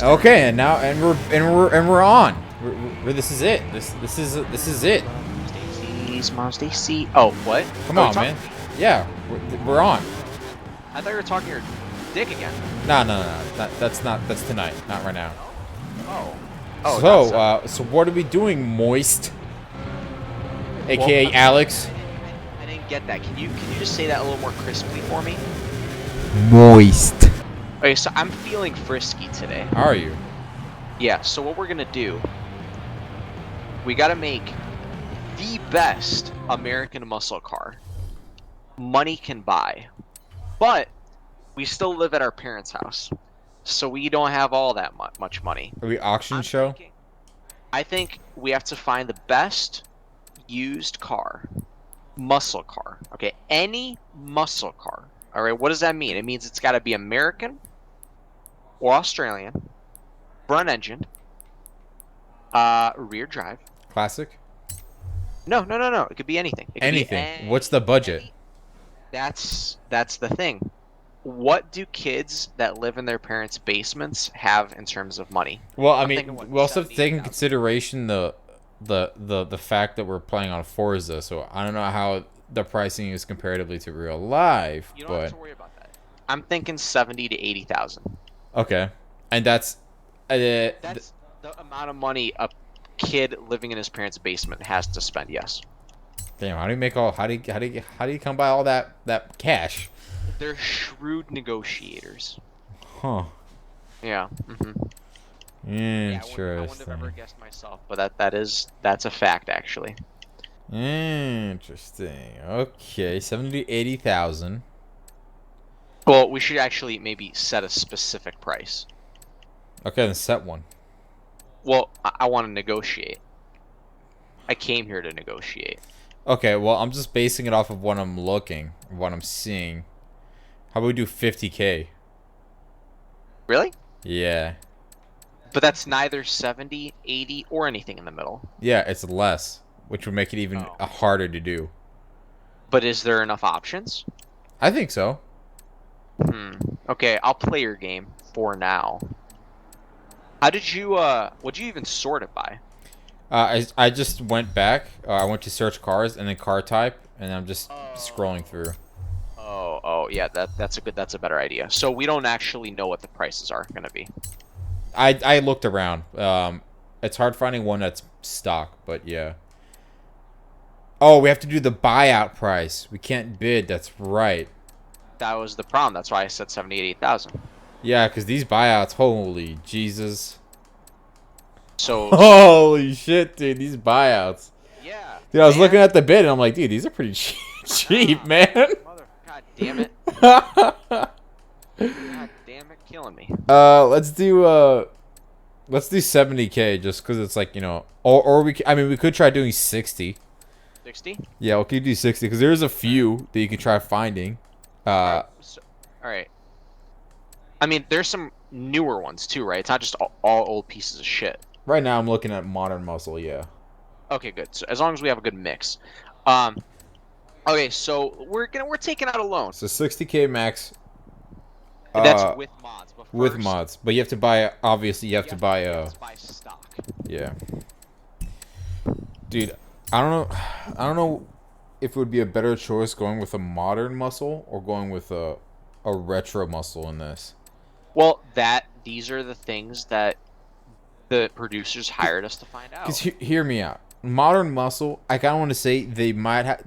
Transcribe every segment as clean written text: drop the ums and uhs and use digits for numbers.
Okay, and now we're on. This is it. This is it. Mom, Stacy. Oh, what? Come Oh, on, man. Yeah, we're on. I thought you were talking your dick again. No. That's tonight, not right now. Oh. Oh. So what are we doing, Moist? AKA Well, Alex. I didn't get that. Can you just say that a little more crisply for me? Moist. Okay, so I'm feeling frisky today. How are you? Yeah. So what we're gonna do? We gotta make the best American muscle car money can buy, but we still live at our parents' house, so we don't have all that much money. Are we auction show? I think we have to find the best used car, muscle car. Okay, any muscle car. All right, what does that mean? It means it's got to be American or Australian, front engine, rear drive. Classic. No. It could be anything. It could Anything. be What's the budget? That's the thing. What do kids that live in their parents' basements have in terms of money? Well, I I'm mean, thinking, what, we also have to take in 78,000? consideration the fact that we're playing on Forza, so I don't know how the pricing is comparatively to real life, You don't have but to worry about that. I'm thinking 70 to 80,000. okay. And that's That's the amount of money a kid living in his parents' basement has to spend. Yes, damn, how do you make all how do you come by all that cash? they're shrewd negotiators. Huh. Yeah. Yeah, I wouldn't have ever Interesting. guessed myself, but that's a fact actually. Interesting. Okay, 70 to 80,000. Well, we should actually maybe set a specific price. Okay, then set one. Well, I want to negotiate. I came here to negotiate. Okay, well, I'm just basing it off of what I'm looking, what I'm seeing. How about we do 50K? Really? Yeah. But that's neither 70, 80, or anything in the middle. Yeah, it's less, which would make it even Oh. harder to do. But is there enough options? I think so. Okay, I'll play your game for now. How did you, what'd you even sort it by? I just went back. I went to search cars and then car type, and I'm just scrolling through. Yeah, that's a better idea. So we don't actually know what the prices are gonna be. I looked around. It's hard finding one that's stock, but yeah. Oh, we have to do the buyout price. We can't bid. That's right. That was the problem. That's why I said 70, 80,000. Yeah, because these buyouts, holy Jesus. So, Holy shit, dude, these buyouts. yeah, Dude, I was looking man. at the bid and I'm like, dude, these are pretty cheap, man. God damn it. God damn it, killing me. Let's do 70K just because it's like, or I mean, we could try doing 60. 60? Yeah, we could do 60 because there's a few that you can try finding. Alright. Alright. I mean, there's some newer ones too, right? It's not just all old pieces of shit. Right now I'm looking at modern muscle, yeah. Okay, good. So as long as we have a good mix. Um, okay, so we're taking out a loan. So 60K max. That's with mods. But With first, mods, but you have to buy. Obviously, you have to buy. you have to buy stock. Yeah. Dude, I don't know if it would be a better choice going with a modern muscle or going with a retro muscle in this. Well, these are the things that the producers hired us to find out. Because hear me out. Modern muscle, I kind of want to say they might have.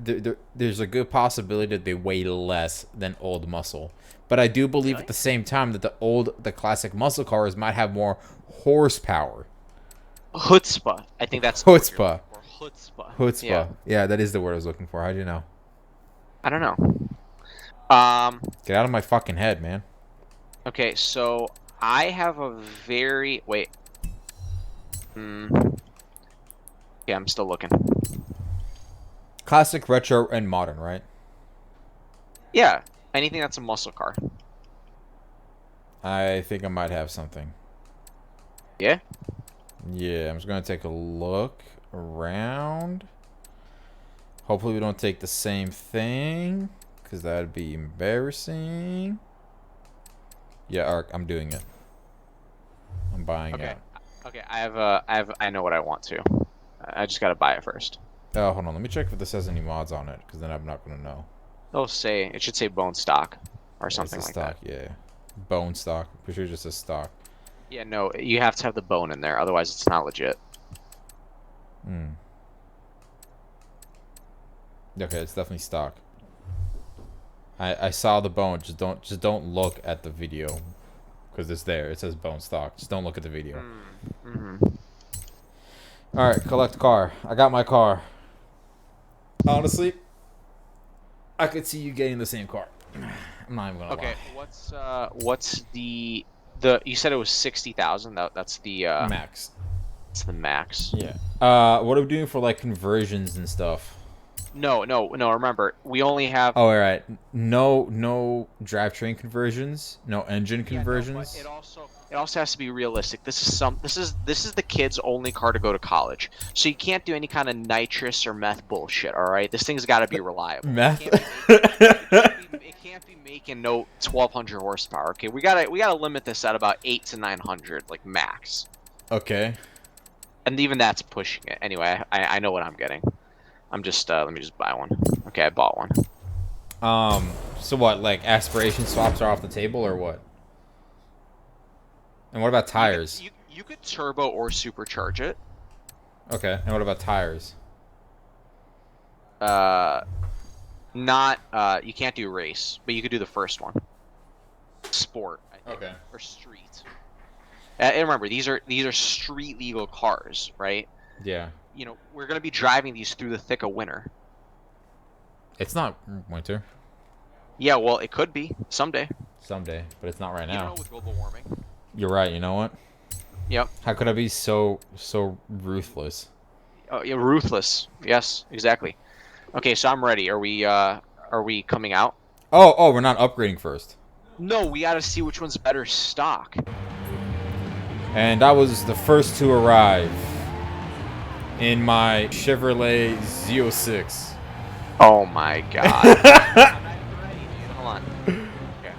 There's a good possibility that they weigh less than old muscle, but I do believe Really? at the same time that the classic muscle cars might have more horsepower. Chutzpah. I think that's the word you're Chutzpah. looking for. Chutzpah. Chutzpah. Yeah. Yeah, that is the word I was looking for. How do you know? I don't know. Get out of my fucking head, man. Okay, so I have a very wait. Yeah, I'm still looking. Classic, retro, and modern, right? Yeah, anything that's a muscle car. I think I might have something. Yeah. Yeah, I'm just gonna take a look around. Hopefully we don't take the same thing, because that'd be embarrassing. Yeah, Ark, I'm doing it. I'm buying Okay. it. Okay. I know what I want to. I just gotta buy it first. Oh, hold on. Let me check if this has any mods on it, because then I'm not gonna know. It should say bone stock or Yeah, it's something a like stock. that. Yeah, bone stock. Pretty sure it's just a stock. Yeah, no, you have to have the bone in there, otherwise it's not legit. Hmm. Okay, it's definitely stock. I saw the bone. Just don't look at the video, because it's there. It says bone stock. Just don't look at the video. Mm-hmm. All right, collect car. I got my car. Honestly, I could see you getting the same car. I'm not even gonna Okay, lie. what's the you said it was 60,000. That's Max. it's the max. Yeah. What are we doing for like conversions and stuff? No, no, no. Remember, we only have. Oh, all right. No drivetrain conversions. No engine Yeah, no, but conversions. it also has to be realistic. This is the kid's only car to go to college. So you can't do any kind of nitrous or meth bullshit, all right? This thing's got to be reliable. Meth. It can't be making no 1200 horsepower. Okay, we gotta limit this at about 8 to 900 like max. Okay. And even that's pushing it. Anyway, I know what I'm getting. I'm just let me just buy one. Okay, I bought one. So what? Like aspiration swaps are off the table or what? And what about tires? You could turbo or supercharge it. Okay. And what about tires? Uh, Not you can't do race, but you could do the first one. Sport, I think, Okay. or street. And remember, these are street legal cars, right? Yeah. You know, we're gonna be driving these through the thick of winter. It's not winter. Yeah, well, it could be someday. Someday, but it's not right You now. know, with global warming. You're right. You know what? Yep. How could I be so ruthless? Oh, yeah, ruthless. Yes, exactly. Okay, so I'm ready. Are we coming out? Oh, we're not upgrading first. No, we gotta see which one's better stock. And I was the first to arrive in my Chevrolet Z06. Oh my god. I'm not even ready, dude. Hold on. Okay.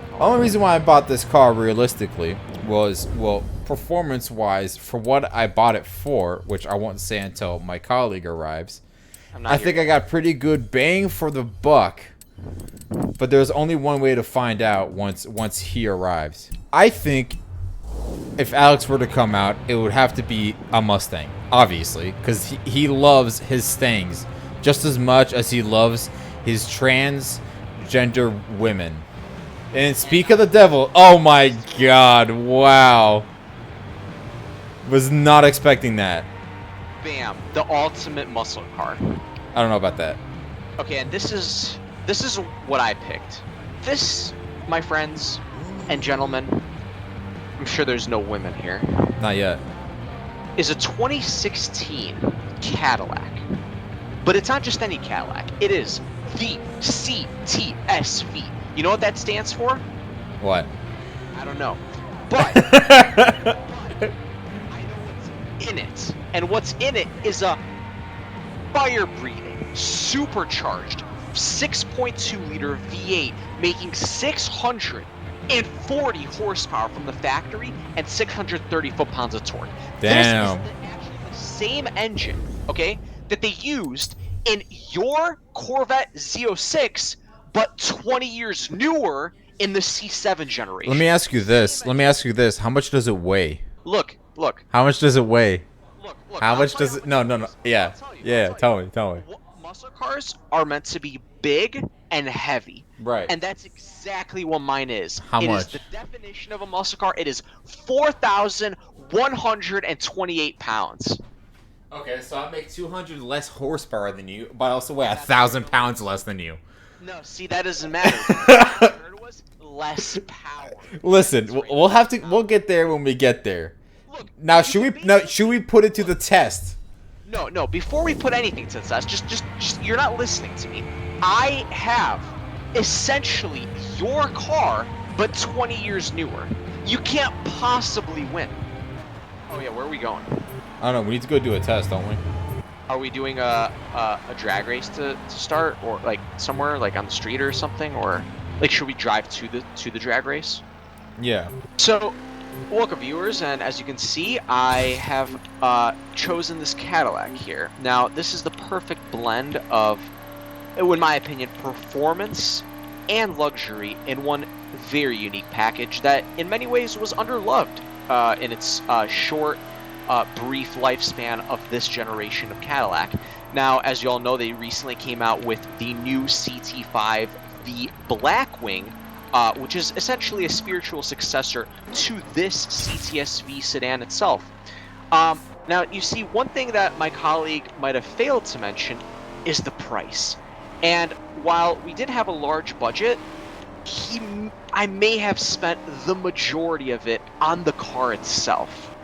The only reason why I bought this car realistically was, well, performance-wise, for what I bought it for, which I won't say until my colleague arrives. I think I got pretty good bang for the buck. But there's only one way to find out once he arrives. I think if Alex were to come out, it would have to be a Mustang, obviously, because he loves his Stangs just as much as he loves his transgender women. And speak of the devil, oh my god, wow. Was not expecting that. Bam, the ultimate muscle car. I don't know about that. Okay, and this is what I picked. This, my friends and gentlemen, I'm sure there's no women here, Not yet. is a 2016 Cadillac. But it's not just any Cadillac. It is the CTSV. You know what that stands for? What? I don't know. But I know what's in it. And what's in it is a fire-breathing, supercharged 6.2 liter V8 making 640 horsepower from the factory and 630 foot-pounds of torque. Damn. This is actually the same engine, okay, that they used in your Corvette Z06, but 20 years newer in the C7 generation. Let me ask you this. How much does it weigh? Look. How much does it weigh? Look. How I'll much tell you does how it? much No. weighs. Yeah. I'll tell you, Yeah. Tell me. Muscle cars are meant to be big and heavy. Right. And that's exactly what mine is. How It much? is the definition of a muscle car. It is 4,128 pounds. Okay, so I make 200 less horsepower than you, but I also weigh 1,000 pounds less than you. No, see, that doesn't matter. What I heard was less power. Listen, we'll get there when we get there. Look, Now, you should can we put it to the test? No, before we put anything to the test, just you're not listening to me. I have essentially your car, but 20 years newer. You can't possibly win. Oh yeah, where are we going? I don't know. We need to go do a test, don't we? Are we doing a drag race to start, or like somewhere like on the street or something, or like should we drive to the drag race? Yeah. So Welcome, viewers, and as you can see, I have chosen this Cadillac here. Now, this is the perfect blend of, in my opinion, performance and luxury in one very unique package that, in many ways, was underloved in its short, brief lifespan of this generation of Cadillac. Now, as you all know, they recently came out with the new CT5, the Blackwing, which is essentially a spiritual successor to this CTSV sedan itself. Now, you see, one thing that my colleague might have failed to mention is the price. And while we did have a large budget, I may have spent the majority of it on the car itself.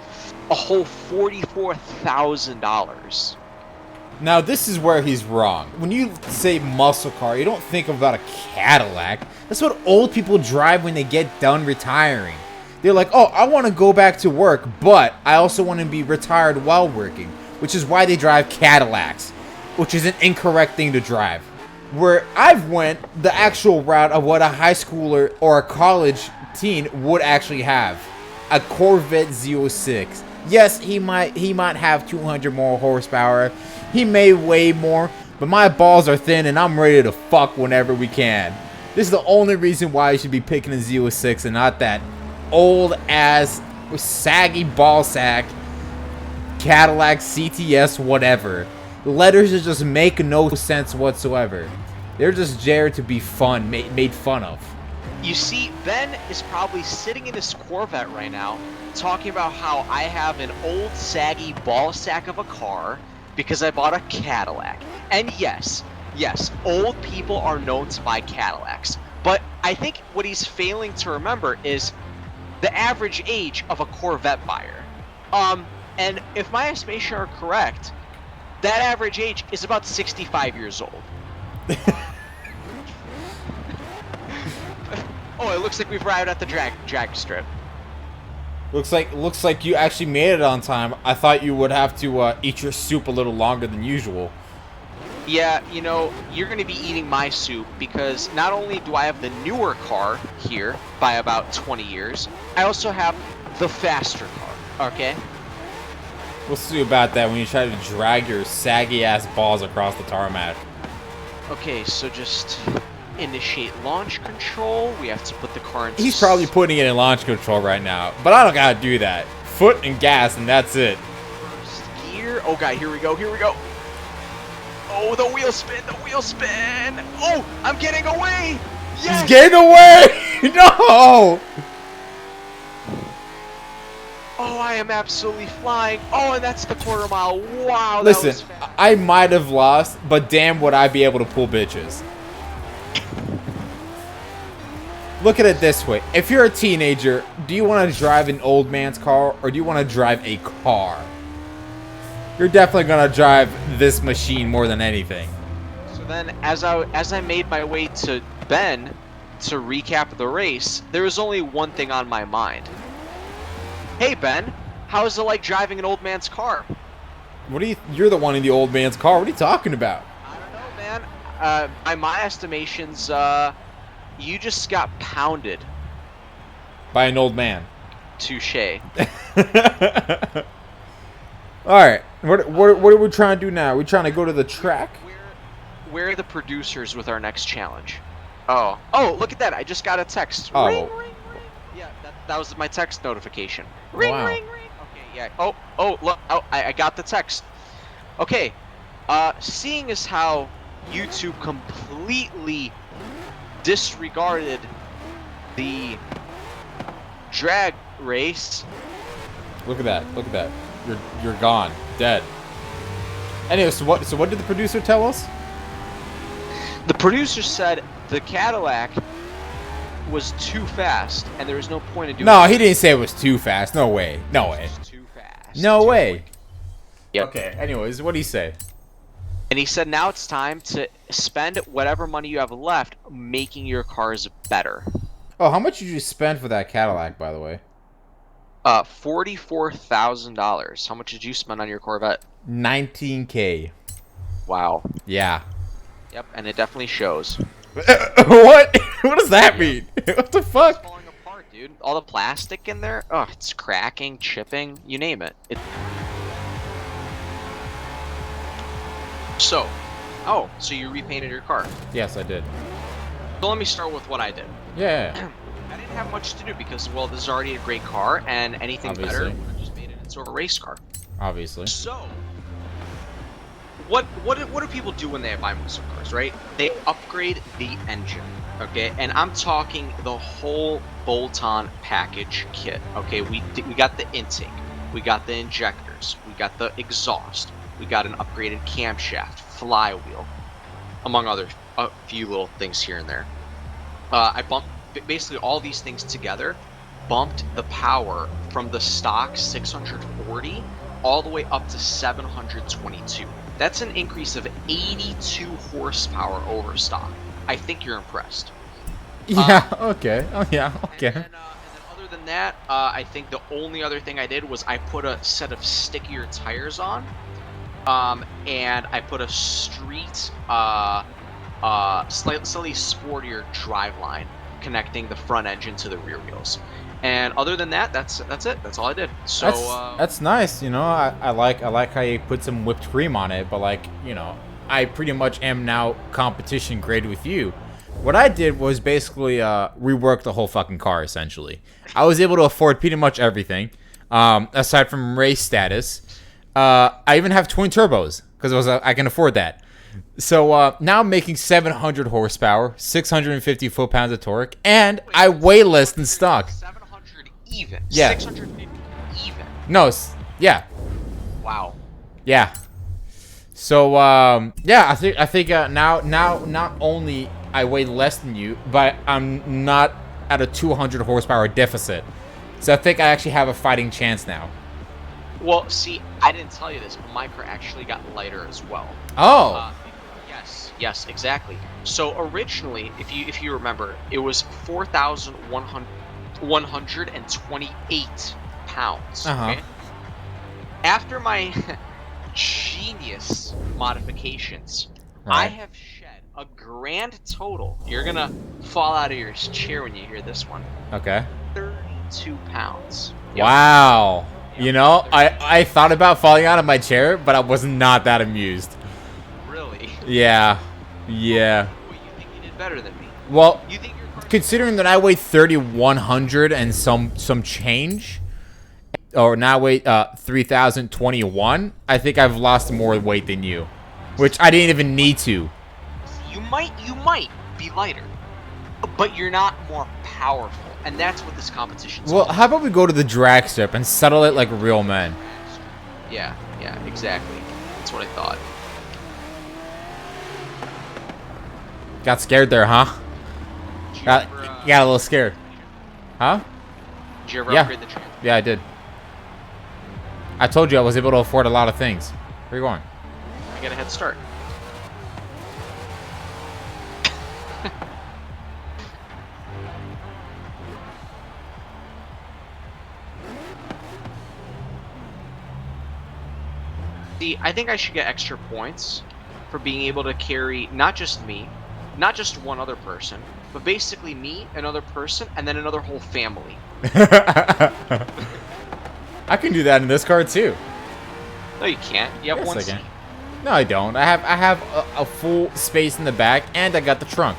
A whole $44,000. Now, this is where he's wrong. When you say muscle car, you don't think about a Cadillac. That's what old people drive when they get done retiring. They're like, oh, I want to go back to work, but I also want to be retired while working, which is why they drive Cadillacs, which is an incorrect thing to drive. Where I've went the actual route of what a high schooler or a college teen would actually have. A Corvette Z06. Yes, he might have 200 more horsepower. He may weigh more, but my balls are thin and I'm ready to fuck whenever we can. This is the only reason why you should be picking a Z06 and not that old ass saggy ball sack Cadillac CTS whatever. The letters just make no sense whatsoever. They're just there to be fun, made fun of. You see, Ben is probably sitting in his Corvette right now talking about how I have an old saggy ball sack of a car because I bought a Cadillac. And yes, old people are known to buy Cadillacs. But I think what he's failing to remember is the average age of a Corvette buyer. And if my estimation are correct, that average age is about 65 years old. Oh, it looks like we've arrived at the drag strip. Looks like you actually made it on time. I thought you would have to eat your soup a little longer than usual. Yeah, you know, you're going to be eating my soup because not only do I have the newer car here by about 20 years, I also have the faster car, okay? We'll see about that when you try to drag your saggy ass balls across the tarmac. Okay, so just initiate launch control. We have to put the car in. He's probably putting it in launch control right now, but I don't gotta do that. Foot and gas, and that's it. First gear. Oh god, here we go. Oh, the wheel spin. Oh, I'm getting away. Yes! He's getting away. No. Oh, I am absolutely flying. Oh, and that's the quarter mile. Wow. Listen, that was fast. I might have lost, but damn would I be able to pull bitches. Look at it this way. If you're a teenager, do you want to drive an old man's car or do you want to drive a car? You're definitely going to drive this machine more than anything. So then as I made my way to Ben to recap the race, there was only one thing on my mind. Hey Ben, how is it like driving an old man's car? You're the one in the old man's car. What are you talking about? I don't know, man. By my estimations, you just got pounded. By an old man. Touché. Alright, what are we trying to do now? Are we trying to go to the track? Where are the producers with our next challenge? Oh, look at that. I just got a text. Oh. Ring. Yeah, that was my text notification. Ring. Wow. Okay, yeah. Oh, look. Oh, I got the text. Okay. Seeing as how YouTube completely disregarded the drag race. Look at that. You're gone. Dead. Anyway, so what did the producer tell us? The producer said the Cadillac was too fast and there was no point in doing No, he didn't say it was too fast. No way. Too fast. No way. Yep. Okay, anyways, what did he say? And he said now it's time to spend whatever money you have left making your cars better. Oh, how much did you spend for that Cadillac, by the way? $44,000. How much did you spend on your Corvette? $19K. Wow. Yeah. Yep, and it definitely shows. What? What does that mean? What the fuck? It's falling apart, dude. dude. All the plastic in there, oh, it's cracking, chipping, you name it. So you repainted your car. Yes, I did. So let me start with what I did. Yeah. I didn't have much to do because, well, this is already a great car, and anything Obviously. better would have just made it into a race car. Obviously. So, what do people do when they buy muscle cars, right? They upgrade the engine, okay? And I'm talking the whole bolt-on package kit, okay? We got the intake, we got the injectors, we got the exhaust, we got an upgraded camshaft, flywheel, among other a few little things here and there. I bumped basically all these things together, bumped the power from the stock 640 all the way up to 722. That's an increase of 82 horsepower over stock. I think you're impressed. Yeah, okay. Oh, yeah, okay. And then other than that, I think the only other thing I did was I put a set of stickier tires on, and I put a street, slightly sportier driveline connecting the front engine to the rear wheels. And other than that, that's it. That's all I did. So that's nice. You know, I like how you put some whipped cream on it, but like, you know, I pretty much am now competition grade with you. What I did was basically rework the whole fucking car. Essentially, I was able to afford pretty much everything, aside from race status. I even have twin turbos because I can afford that. So now I'm making 700 horsepower, 650 foot-pounds of torque, and I weigh less than stock. 700 even. Yeah. 650 even. No, yeah. Wow. Yeah. So yeah, I think now not only I weigh less than you, but I'm not at a 200 horsepower deficit. So I think I actually have a fighting chance now. Well, see, I didn't tell you this, but my car actually got lighter as well. Oh. Yes, exactly. So originally, if you remember, it was 4,128 pounds. Okay? After my genius modifications, Right. I have shed a grand total. You're gonna fall out of your chair when you hear this one. Okay. 32 pounds. Yep. Wow. Yep. You know, I thought about falling out of my chair, but I was not that amused. Really? Yeah. Yeah. Well, you think you did better than me? Well, You think your car considering that I weigh 3,100 and some change, or now I weigh 3,021, I think I've lost more weight than you, which I didn't even need to. You might be lighter, but you're not more powerful, and that's what this competition's Well, all how about we go to the drag strip and settle it like real men? about. Yeah, exactly. That's what I thought. Got scared there, huh? Did you Got ever, a little scared. Huh? Did you ever Yeah. upgrade the trans? Yeah, I did. I told you I was able to afford a lot of things. Where you going? I got a head start. See, I think I should get extra points for being able to carry not just me, not just one other person, but basically me, another person, and then another whole family. I can do that in this car too. No, you can't. You have Yes, one I seat. can. No, I don't. I have a full space in the back, and I got the trunk.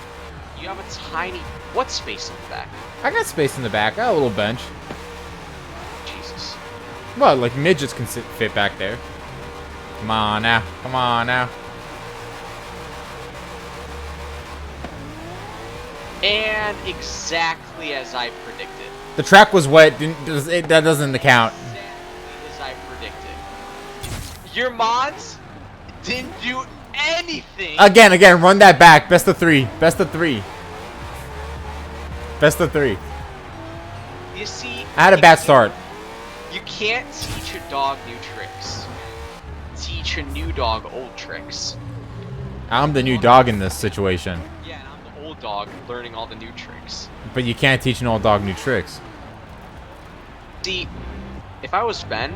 You have a tiny... What space in the back? I got space in the back. I got a little bench. Jesus. Well, like midgets can fit back there. Come on now. Come on now. And exactly as I predicted. The track was wet. That doesn't count. Exactly as I predicted. Your mods didn't do anything. Again, run that back. Best of three. Best of three. Best of three. You see, I had a bad start. You can't teach a dog new tricks. Teach a new dog old tricks. I'm the new dog in this situation. Yeah, and I'm the old dog learning all the new tricks. But you can't teach an old dog new tricks. See, if I was Ben,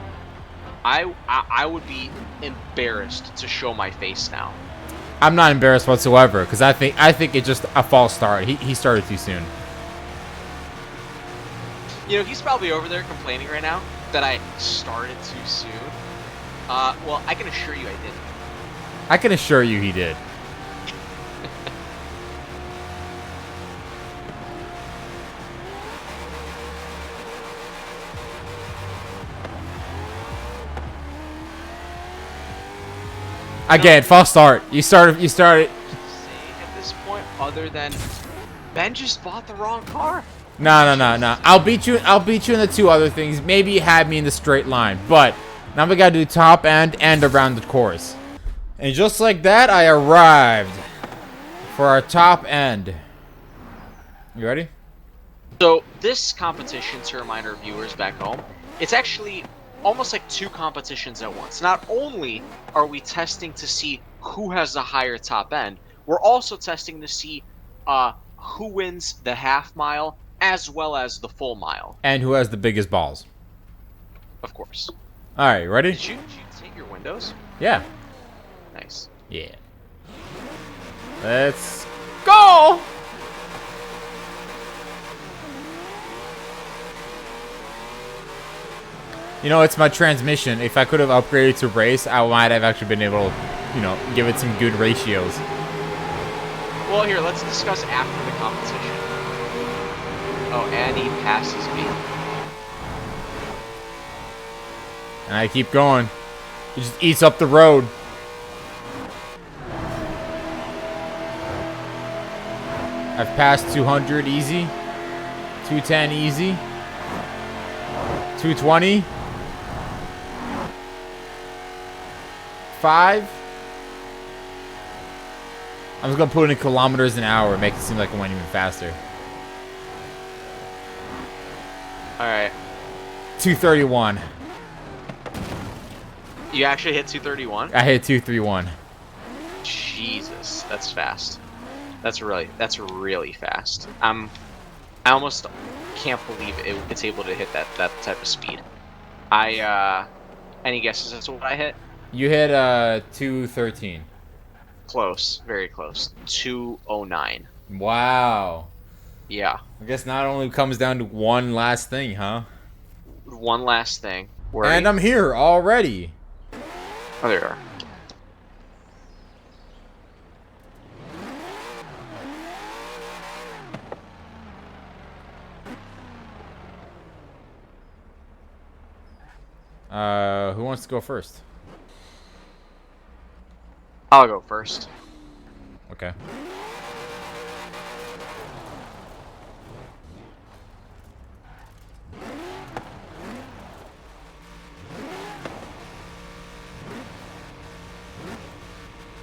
I would be embarrassed to show my face now. I'm not embarrassed whatsoever because I think it's just a false start. He started too soon. You know, he's probably over there complaining right now that I started too soon. Well, I can assure you I didn't. I can assure you he did. Again, false start. You started. At this point, other than Ben just bought the wrong car. No. I'll beat you in the two other things. Maybe you had me in the straight line, but now we gotta do top end and around the course. And just like that, I arrived for our top end. You ready? So this competition, to remind our viewers back home, it's actually almost like two competitions at once. Not only are we testing to see who has the higher top end, we're also testing to see who wins the half mile as well as the full mile. And who has the biggest balls? Of course. All right, ready? Did you take your windows? Yeah. Nice. Yeah. Let's go! You know, it's my transmission. If I could have upgraded to race, I might have actually been able to, you know, give it some good ratios. Well, here, let's discuss after the competition. Oh, and he passes me. And I keep going. He just eats up the road. I've passed 200 easy. 210 easy. 220. 5. I'm just gonna put it in kilometers an hour and make it seem like it went even faster. Alright. 231. You actually hit 231? I hit 231. Jesus, that's fast. That's really fast. I almost can't believe it's able to hit that type of speed. Any guesses as to what I hit? You hit 213. Close, very close. 209. Wow. Yeah. I guess not only comes down to one last thing, huh? One last thing. And I'm here already. Oh, there you are. Who wants to go first? I'll go first. Okay.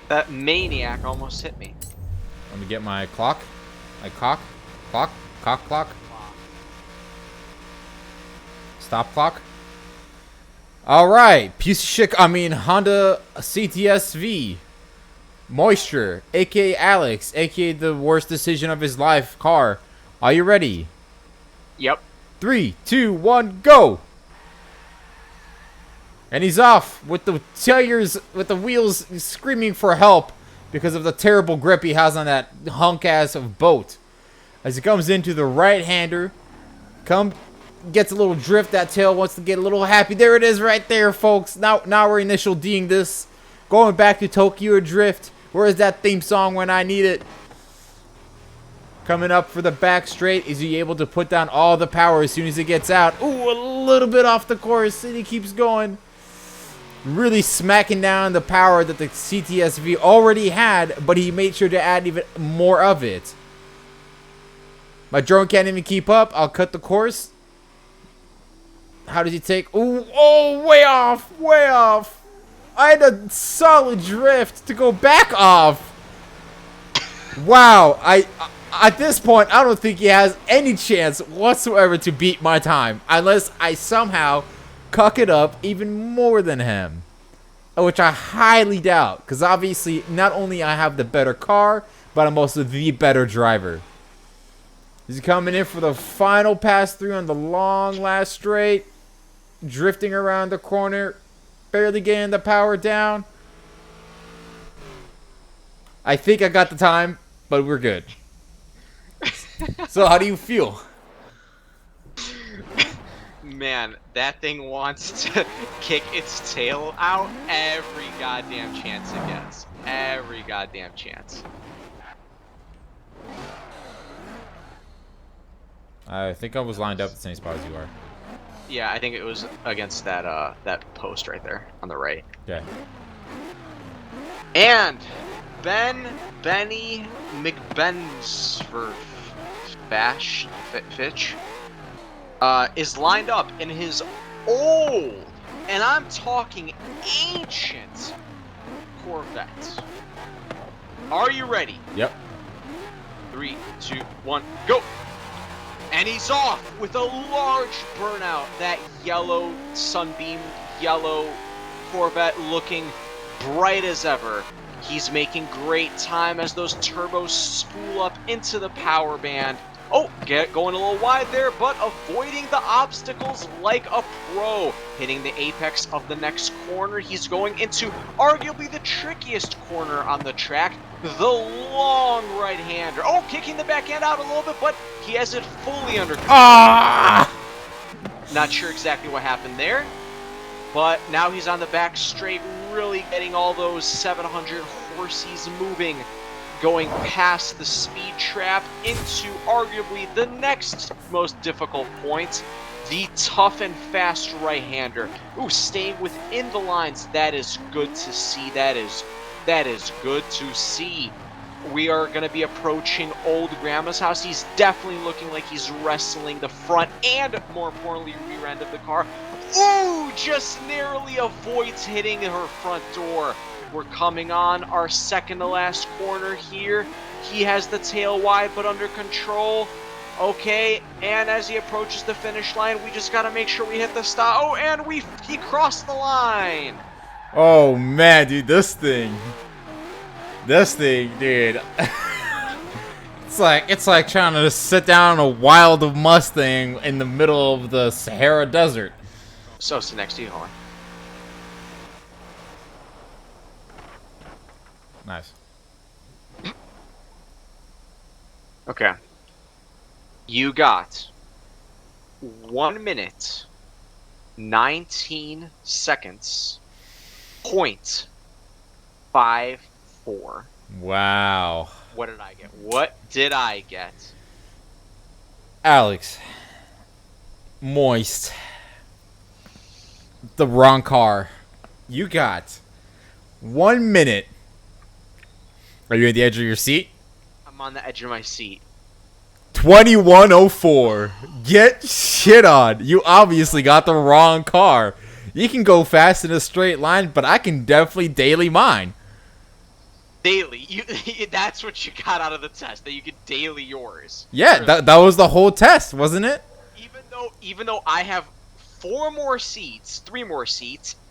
That maniac almost hit me. Let me get my clock. My clock. Clock. Stop clock. All right. Piece of shit. I mean, Honda CTSV. Moisture, aka Alex, aka the worst decision of his life car. Are you ready? Yep. 3, 2, 1, go! And he's off with the tires, with the wheels screaming for help because of the terrible grip he has on that hunk ass of boat. As he comes into the right-hander, gets a little drift. That tail wants to get a little happy. There it is, right there, folks. Now we're initial D'ing this. Going back to Tokyo Drift. Where is that theme song when I need it? Coming up for the back straight. Is he able to put down all the power as soon as it gets out? Ooh, a little bit off the course, and he keeps going. Really smacking down the power that the CTSV already had, but he made sure to add even more of it. My drone can't even keep up. I'll cut the course. How does he take? Ooh, oh, way off, way off. I had a solid drift to go back off. Wow, at this point, I don't think he has any chance whatsoever to beat my time. Unless I somehow cuck it up even more than him. Which I highly doubt. Because obviously, not only I have the better car, but I'm also the better driver. He's coming in for the final pass through on the long last straight. Drifting around the corner. Barely getting the power down. I think I got the time, but we're good. So how do you feel? man, that thing wants to kick its tail out every goddamn chance it gets. Every goddamn chance. I think I was lined up at the same spot as you are. Yeah, I think it was against that that post right there on the right. Yeah. And Benny McBensford Fitch is lined up in his old, and I'm talking ancient, Corvette. Are you ready? Yep. 3, 2, 1, go! And he's off with a large burnout. That yellow sunbeam, yellow Corvette looking bright as ever. He's making great time as those turbos spool up into the power band. Oh, going a little wide there, but avoiding the obstacles like a pro. Hitting the apex of the next corner. He's going into arguably the trickiest corner on the track, the long right-hander. Oh, kicking the backhand out a little bit, but he has it fully under control. Not sure exactly what happened there, but now he's on the back straight, really getting all those 700 horses moving. Going past the speed trap into arguably the next most difficult point, the tough and fast right-hander. Ooh, staying within the lines. That is good to see. That is good to see. We are going to be approaching old grandma's house. He's definitely looking like he's wrestling the front and, more importantly, rear end of the car. Ooh, just narrowly avoids hitting her front door. We're coming on our second to last corner here. He has the tail wide but under control. Okay, and as he approaches the finish line, we just got to make sure we hit the stop. Oh, and he crossed the line. Oh man, dude, this thing, dude. it's like trying to sit down a wild Mustang in the middle of the Sahara Desert. So, next to you, hold on. Nice. Okay. You got 1 minute, 19 seconds, .54. Wow. What did I get? What did I get? Alex. Moist. The wrong car. You got 1 minute. Are you at the edge of your seat? I'm on the edge of my seat. 21:04. Get shit on. You obviously got the wrong car. You can go fast in a straight line, but I can definitely daily mine. Daily? That's what you got out of the test, that you could daily yours. Yeah, that was the whole test, wasn't it? Even though I have 3 more seats,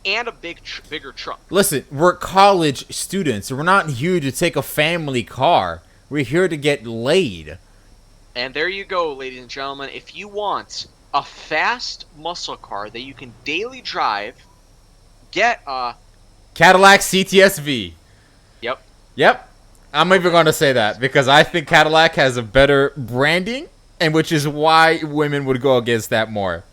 and a bigger truck. Listen, we're college students. We're not here to take a family car. We're here to get laid. And there you go, ladies and gentlemen. If you want a fast muscle car that you can daily drive, get a Cadillac CTS-V. Yep. I'm even going to say that because I think Cadillac has a better branding, and which is why women would go against that more.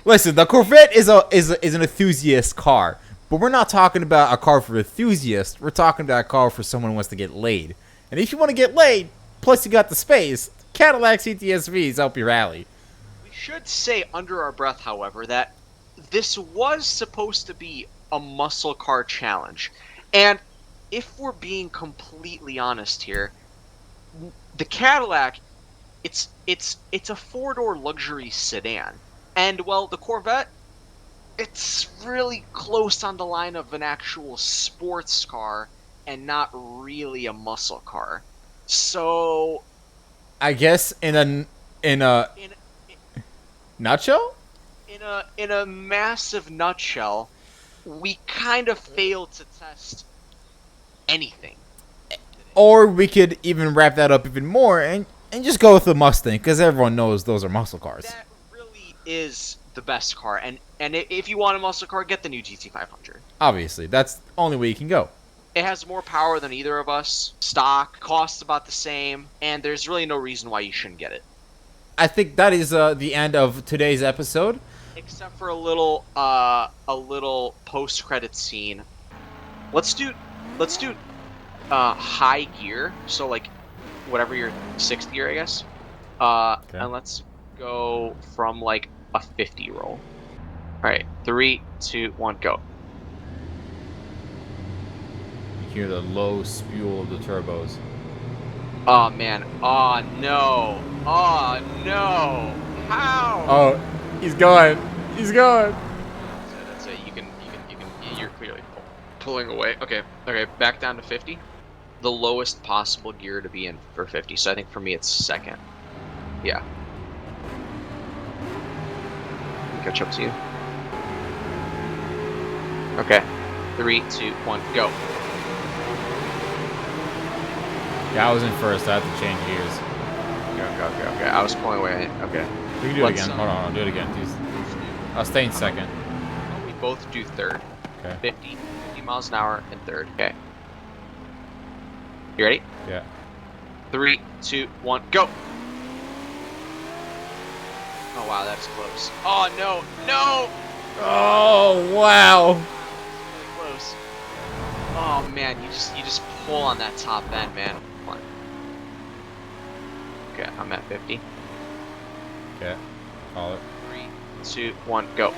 Listen, the Corvette is an enthusiast car, but we're not talking about a car for enthusiasts. We're talking about a car for someone who wants to get laid. And if you want to get laid, plus you got the space, Cadillac CTS-V is up your alley. We should say under our breath, however, that this was supposed to be a muscle car challenge. And if we're being completely honest here, the Cadillac, it's a 4-door luxury sedan. And, well, the Corvette, it's really close on the line of an actual sports car and not really a muscle car. So, I guess in a nutshell? In a massive nutshell, we kind of failed to test anything. Or we could even wrap that up even more and just go with the Mustang, because everyone knows those are muscle cars. That really is the best car, and if you want a muscle car, get the new GT500. Obviously, that's the only way you can go. It has more power than either of us. Stock, costs about the same, and there's really no reason why you shouldn't get it. I think that is the end of today's episode. except for a little post-credit scene. Let's do high gear, so like whatever your sixth gear, I guess. Okay. And let's go from like a 50 roll. All right, 3, 2, 1, go. You hear the low spew of the turbos. Oh man. Oh no. Oh no. How? Oh, he's going. He's going. That's it. You're clearly pulling away. Okay. Okay. Back down to 50. The lowest possible gear to be in for 50. So I think for me it's second. Yeah. Let me catch up to you. Okay. 3, 2, 1, go. Yeah, I was in first. I had to change gears. Okay. I was pulling away. Okay. We can do it again. Hold on. Do it again. I'll stay in second. We both do third. Okay. 50 miles an hour in third. Okay. You ready? Yeah. 3, 2, 1, go. Oh wow, that's close. Oh no, no! Oh wow. Really close. Oh man, you just pull on that top end, man. Come on. Okay, I'm at 50. Okay. Call it. 3, 2, 1, go.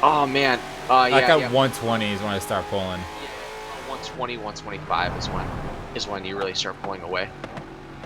Oh man. Yeah, I got yeah. 120s when I start pulling. Yeah, 120, 125 is when you really start pulling away.